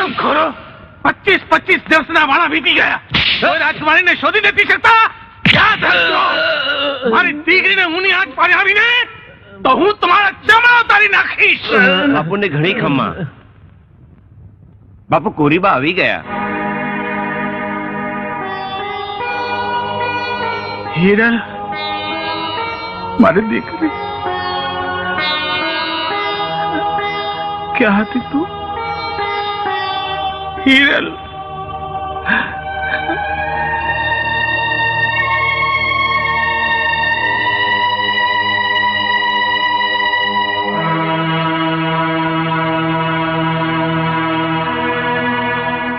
હરામખોરો 25 દિવસના વાળા વીતી ગયા. રાજકુમારીને શોધી નથી શકતા. યાદ રાખજો, મારી દીકરીને હું ની આંચ પાડી આવીને તો હું તમારા ચમડા ઉતારી નાખીશ. બાપુને ઘણી ખમ્મા. બાપુ કોરીબા આવી ગયા. હિરલ, મારી દીકરી ક્યાં હતી તું? હિરલ,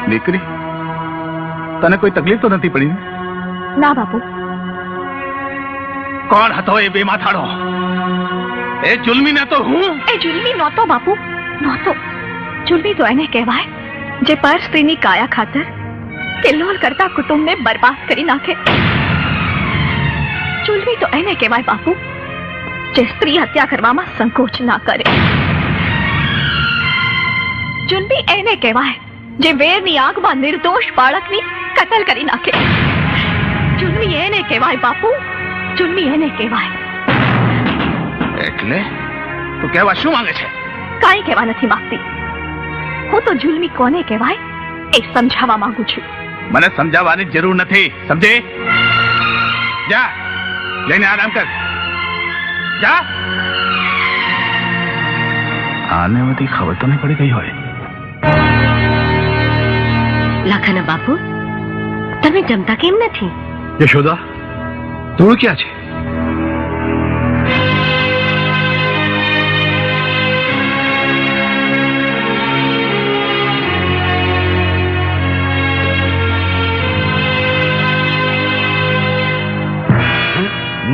દીકરી તને કોઈ તકલીફ તો નથી પડી? ના બાપુ. કોણ હતો એ બે માથાડો? એ જુલ્મી ને તો હું. એ જુલ્મી નહોતો બાપુ, નહોતો. જુલ્મી તો એને કહેવાય જે પર સ્ત્રીની કાયા ખાતર કિલ્લોલ કરતા કુટુંબને બરબાદ કરી નાખે. જુલ્મી તો એને કહેવાય બાપુ જે સ્ત્રી હત્યા કરવામાં સંકોચ ના કરે. જુલ્મી એને કહેવાય જે વેરની આગમાં નિર્દોષ બાળકની કતલ કરી નાખે. જુલ્મી એને કહેવાય બાપુ, જુલ્મી એને કહેવાય. એટલે તું કહેવા શું માંગે છે? કાંઈ કહેવા નથી માંગતી. હું તો જુલ્મી કોને કહેવાય એ સમજાવવા માંગુ છું. મને સમજાવવાની જરૂર નથી, સમજે? જા, જઈને આરામ કર. જા. આને બધી ખબર તો નહીં પડી ગઈ હોય. લાખાના બાપુ, તમે જમતા કેમ નથી? યશોદા, ધૂળ ક્યાં છે?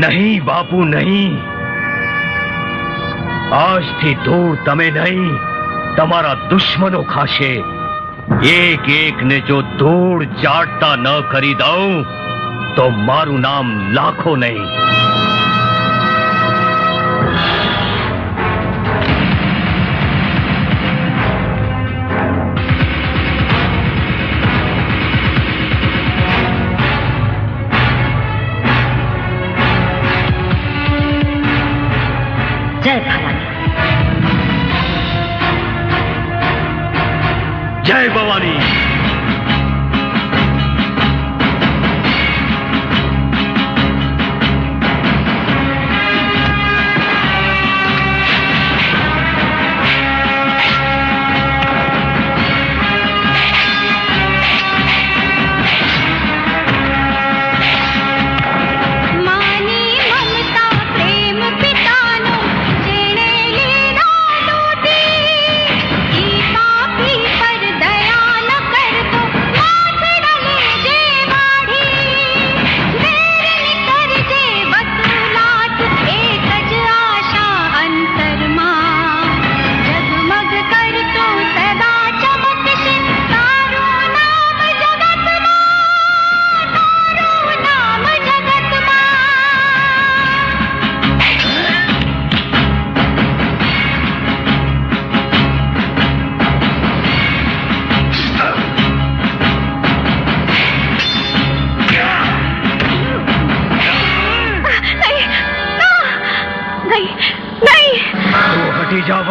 નહીં બાપુ, નહીં. આજથી ધૂળ તમે નહીં, તમારા દુશ્મનો ખાશે. એક એક ને જો ધૂળ ચાટતા ન કરી દઉં તો મારું નામ લાખો નહીં. જય ભવાની. જય ભવાની.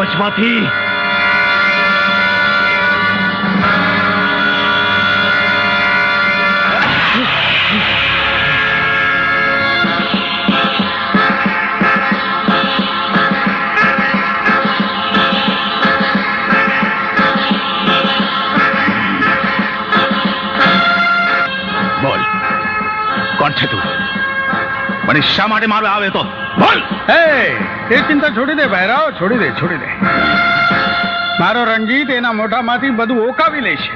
વચમાંથી બોલ, કોણ છે તું? મને શા માટે મારવા આવે તો બોલ. એ ચિંતા છોડી દે ભૈરાવ, છોડી દે, છોડી દે. મારો રણજીત એના મોઢામાંથી બધું ઓકાવી લે છે.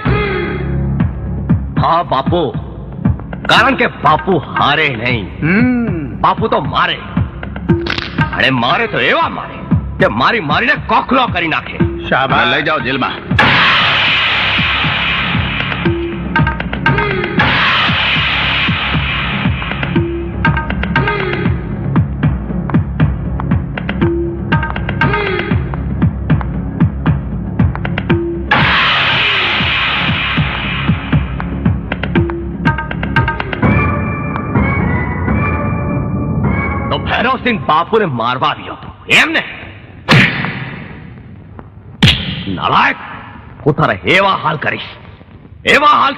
હા બાપુ, કારણ કે બાપુ હારે નહીં, બાપુ તો મારે. અને મારે તો એવા મારે કે મારી મારીને કોખલો કરી નાખે. શાબાશ, લઈ જાઓ જેલમાં. ભૈરવસિંહ બાપુને મારવા આવ્યો હતો એમ ને? નાલાયક, હું તારા એવા હાલ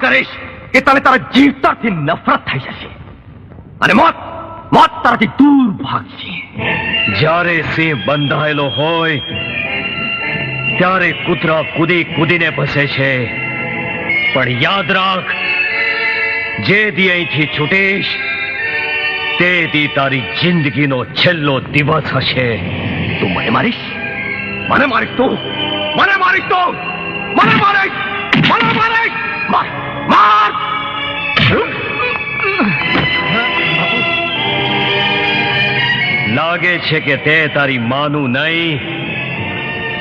કરીશ કે તને તારા જીવતરથી નફરત થઈ જશે અને મોત તારાથી દૂર ભાગશે. જ્યારે સિંહ બંધાયેલો હોય ત્યારે કૂતરા કૂદીને ભસે છે, પણ યાદ રાખ, જે દી અહીંથી છૂટીશ તે દી તારી જિંદગીનો છેલ્લો દિવસ હશે. તું મને મારીશ તું માર. લાગે છે કે તે તારી માનું નહીં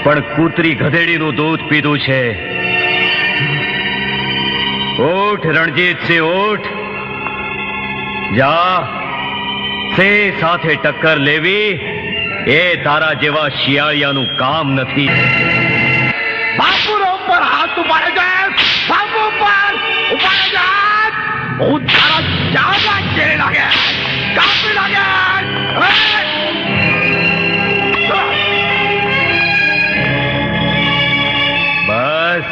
પણ કૂતરી ગધેડીનું દૂધ પીધું છે. ઉઠ રણજીતસિંહ, ઉઠ. જા, સિંહ સાથે ટક્કર લેવી એ તારા જેવા શિયાળિયાનું કામ નથી. બાપુનો ઉપર હાથ ઉપાડે છે, બાપુ ઉપર ઉપાડે છે. હું તારા ચામડા ચીરી નાખે, કાપી નાખે. બસ,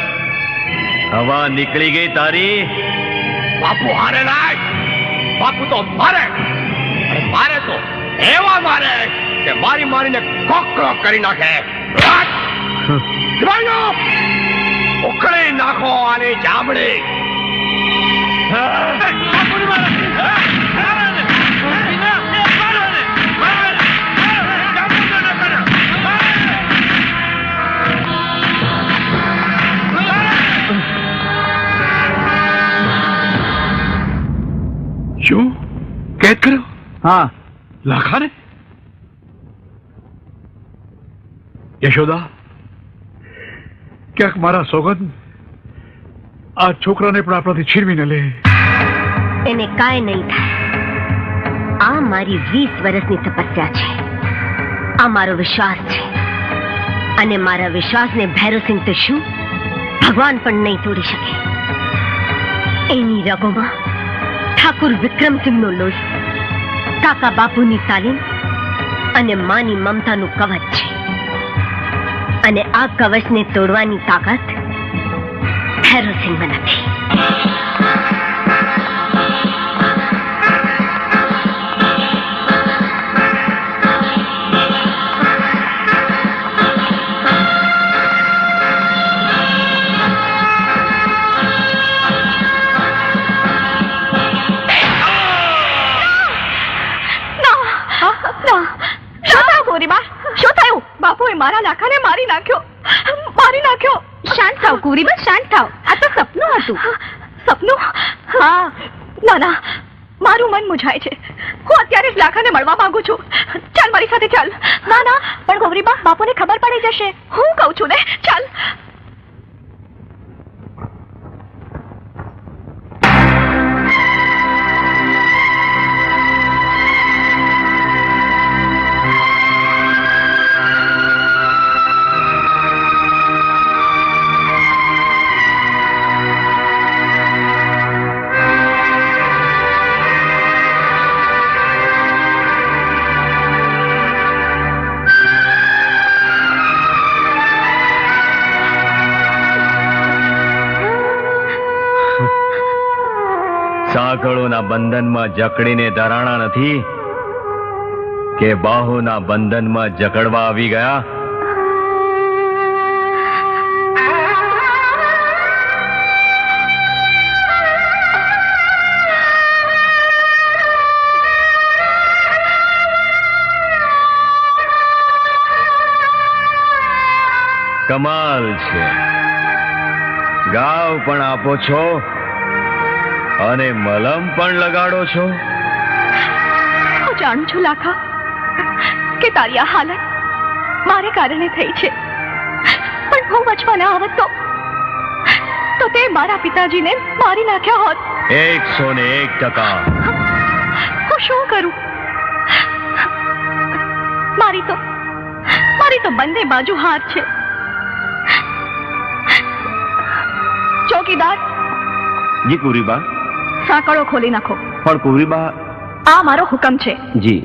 હવા નીકળી ગઈ તારી. બાપુ હારે નહીં, બાપુ તો મારે, અને મારે તો એવા મારે કે મારીને કોકરો કરી નાખે. ઉખડી નાખો આની ચામડી. શું કેદ કર્યો? હા, લાખાને? યશોદા, ક્યાંક મારા સોગંદ આ છોકરાને પણ આપણાથી છીનવી ન લે. એને કાંઈ નહીં થાય. આ મારી 20 વર્ષની તપસ્યા છે, આ મારો વિશ્વાસ છે, અને મારા વિશ્વાસને ભૈરવસિંહ તો શું, ભગવાન પણ નહીં તોડી શકે. એની રગોમાં ઠાકુર વિક્રમસિંહનો લોહી, કાકા બાપુની તાલીમ અને માની મમતાનું કવચ છે, અને આ કવચને તોડવાની તાકાત ભૈરવસિંહમાં નથી. શું થયું? બાપુએ મારા લાખાને મારી નાખ્યો. શાંત થાવ કુરીબા, શાંત થાવ. આ તો સપનું હતું. સપનું? હા. ના, મારું મન મૂંઝાય છે. હું અત્યારે જ લાખાને મળવા માંગુ છું. ચાલ મારી સાથે ચાલ. ના, પણ ગૌરીબા, બાપુને ખબર પડી જશે. હું કહું છું ને, ચાલ. સાંકળોના બંધનમાં જકડીને ધરાણા નથી કે બાહોના બંધનમાં જકડવા આવી ગયા. કમાલ છે, ગાવ પણ આપો છો અને મલમ પણ લગાડો છો. હું જાણું છું લાખા કે તારી આ હાલત મારે કારણે થઈ છે, પણ હું બચવા ના આવત તો તે મારા પિતાજીને મારી નાખ્યા હોત. 101%. હું શું કરું? મારી તો બંને બાજુ હાર છે. ચોકીદાર, જી કુરીબા. સાંકળો ખોલી નાખો. પણ કુરીબા, આ મારો હુકમ છે. જી.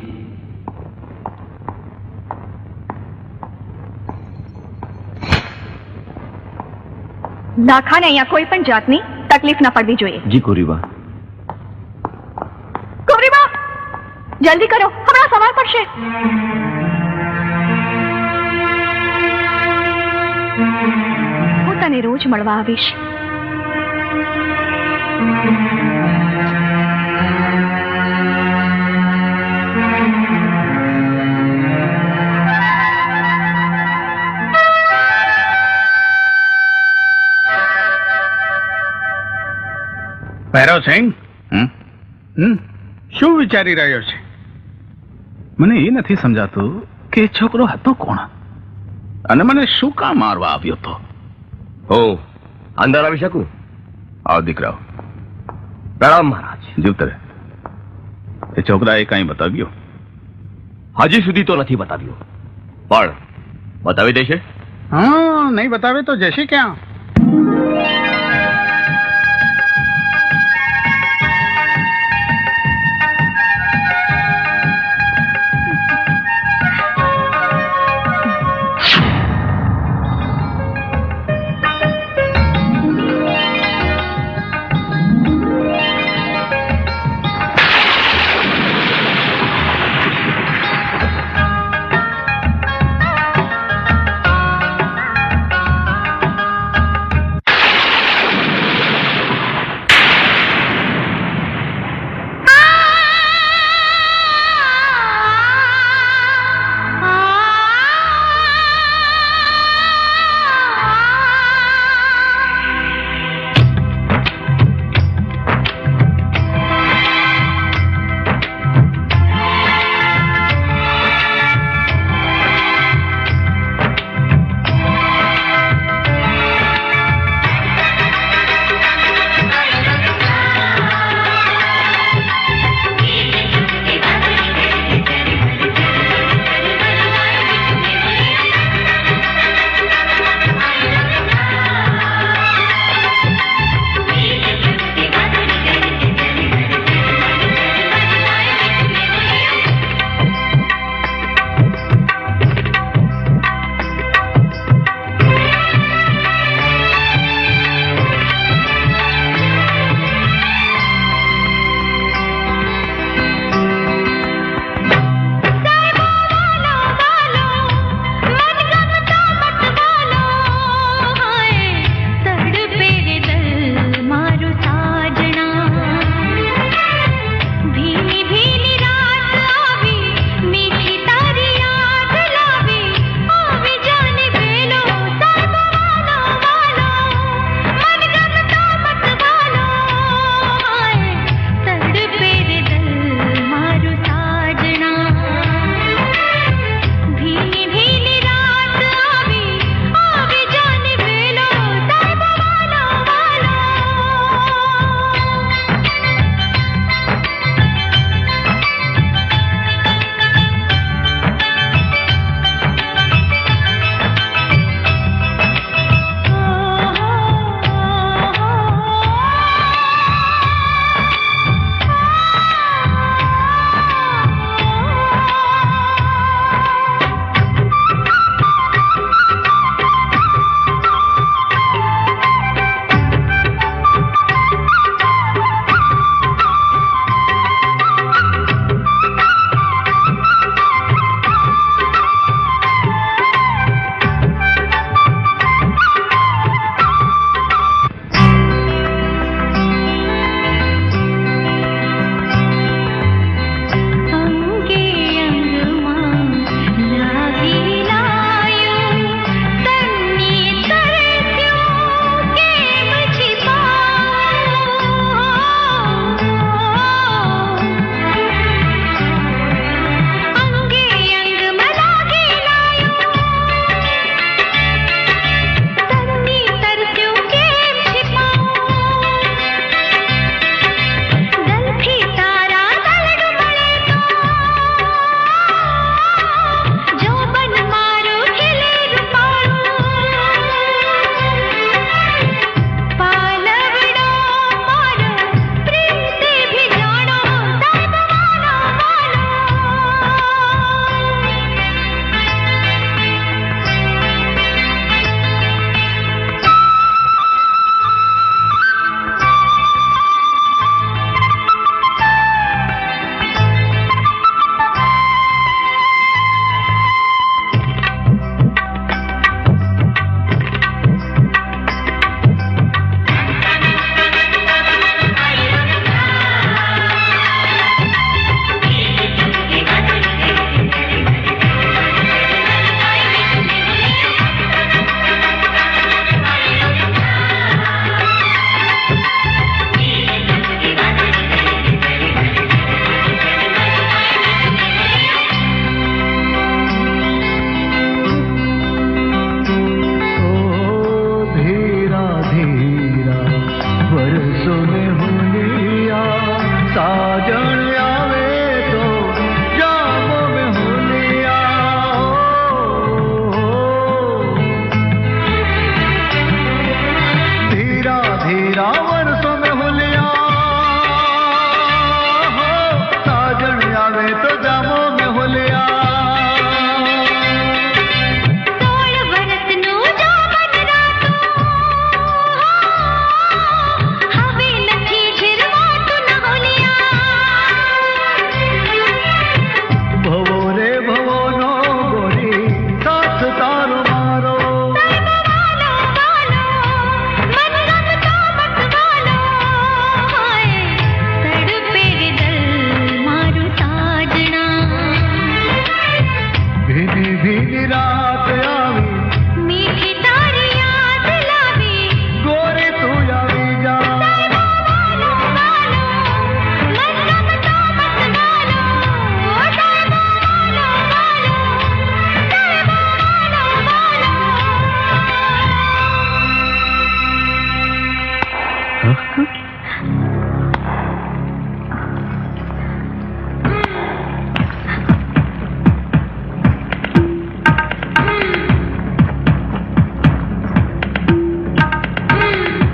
લાખાને અહીંયા કોઈ પણ જાતની તકલીફ ના પડવી જોઈએ. જી કુરીબા. ગૌરીબા, જલ્દી કરો, હમણાં સવાર પડશે. હું તને રોજ મળવા આવીશ. ભૈરવસિંહ, શું વિચારી રહ્યો છે? મને એ નથી સમજાતું કે એ છોકરો હતો કોણ અને મને શું કામ મારવા આવ્યો હતો? હું અંદર આવી શકું? આવ દીકરાઓ, પ્રણામ મહારાજ. જીવતરે એ છોકરાએ કઈ બતાવ્યું? હજી સુધી તો નથી બતાવ્યું, પણ બતાવી દેશે. હા, નહીં બતાવે તો જશે ક્યાં?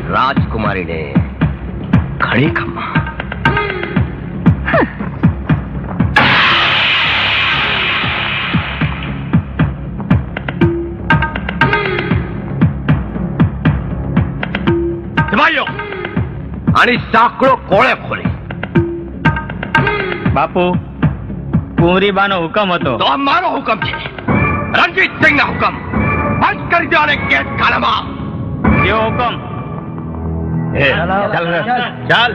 રાજકુમારીને ઘણી ખમ્મા. ભાઈઓ, આની સાંકળો કોળે ખોલી. બાપુ, કુંવરીબાનો હુકમ હતો. તો આ મારો હુકમ છે, રણજીતસિંહના હુકમ. બંધ કરી દો અને કેસ ખાનામાં. કેવો હુકમ? ચાલ.